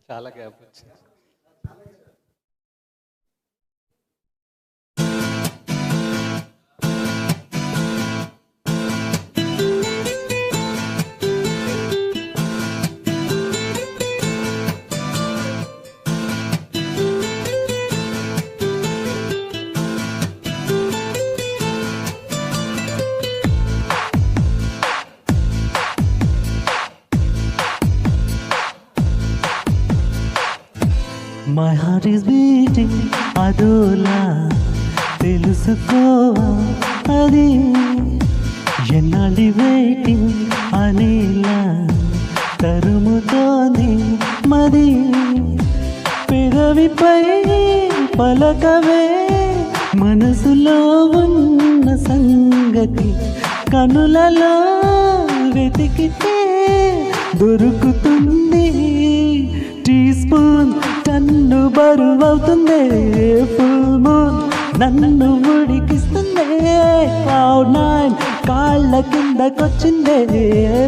చాలా గ్యాప్ వచ్చింది. My heart is beating అదోలా తెలుసుకోవా అది ఎన్నాళ్ళి వెయిటింగ్ అనేలా తరుముతోంది మది పెదవిపై పలకవే మనసులో ఉన్న సంగతి కనులలో వెతికితే దొరుకుతుంది టీ స్పూన్ టన్ను బరువవుతుంది ఫుల్ మూన్ నన్ను ఉడికిస్తుంది క్లౌడ్ నైన్ కాళ్ళ కిందకొచ్చింది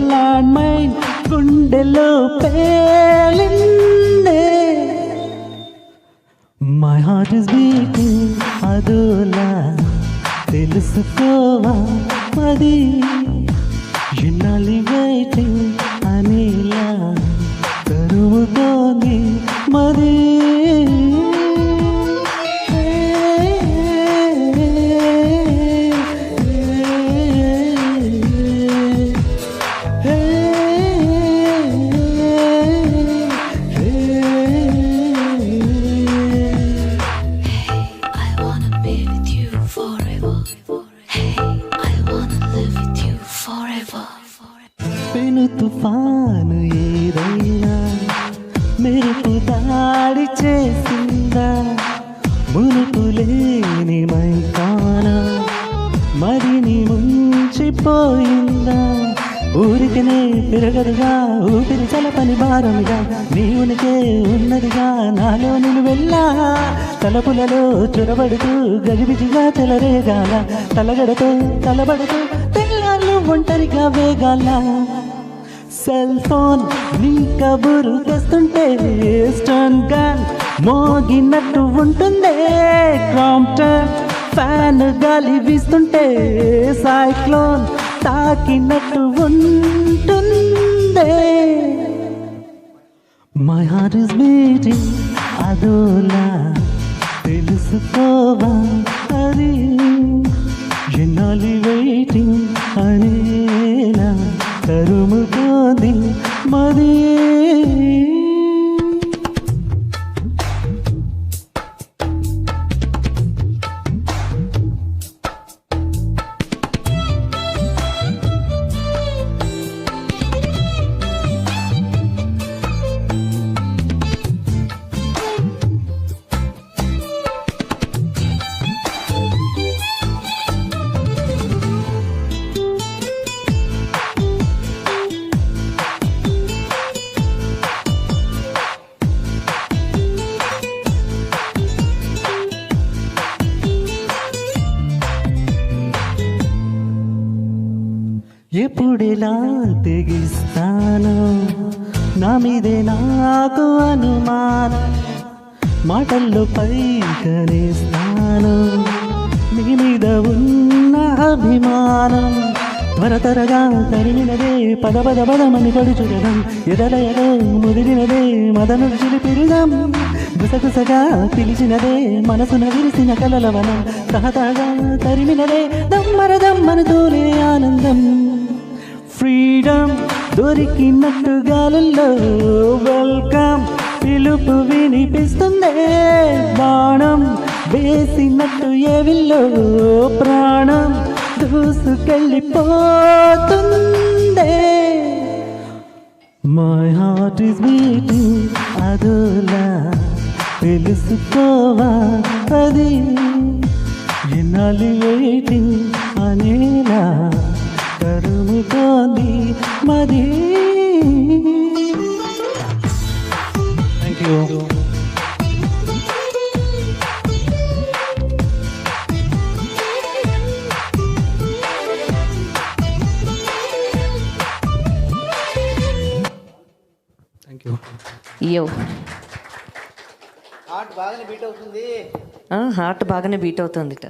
ల్యాండ్ మైన్ గుండెలో పేలిందే మై హార్ట్ ఇస్ బీటింగ్ అదోలా తెలుసుకోవా అది ఎన్నాళ్ళి వెయిటింగ్ అనేలా తరుముతోంది మది పెను తుఫాను ఏదైనా మెరుపు దాడి చేసిందా మునుపు లేని మైకానా మరిని ముంచిపోయిందా ఊరికనే తిరగదుగా ఊపిరి చలపని భారముగా నీ ఉనికే ఉన్నదిగా నాలో నేను వెళ్ళా తలపులలో చొరబడుతూ గజిబిజిగా చెలరేగాల తలగడతో తలబడుతూ తెల్లాళ్ళు ఒంటరిగా వేగాల సెల్ ఫోన్ నీ కబురు తెస్తుంటే స్టన్ గన్ మోగినట్టు ఉంటుందే క్రాంప్టన్ ఫ్యాన్ గాలి వీస్తుంటే సైక్లోన్ తాకినట్టు ఉంటుందే మై హార్ట్ ఇస్ బీటింగ్ అదోలా తెలుసుకోవా అది ఎన్నాళ్ళి వెయిటింగ్ అనేలా తరుముతోంది మది ఎప్పుడెలా తెగిస్తాను నా మీదే నాకు అనుమానం మాటల్లో పైకనేస్తాను నీ మీద ఉన్న అభిమానం త్వరగా తరిమినదే పదమని పడుచుడడం ఎదలయలో ముదిరినదే మదను చిలిపిరిదం గుసగుసగా పిలిచినదే మనసున విరిసిన కలలవనం తహతగా తరిమినదే దమ్మరదమ్మను తోలే ఆనందం ఫ్రీడమ్ దొరికినట్టు గాలుల్లో వెల్కమ్ పిలుపు వినిపిస్తుందే బాణం వేసినట్టు ఏవిల్లో ప్రాణం దూసుకెళ్ళిపోతుందే మై హార్ట్ ఇస్ బీటింగ్ అదోలా తెలుసుకోవా అది ఎన్నాళ్ళు వెయిటింగ్ అనేలా తరుముతోంది మది thank you thank you Yo. Heart బాగానే బీట్ అవుతుందిట.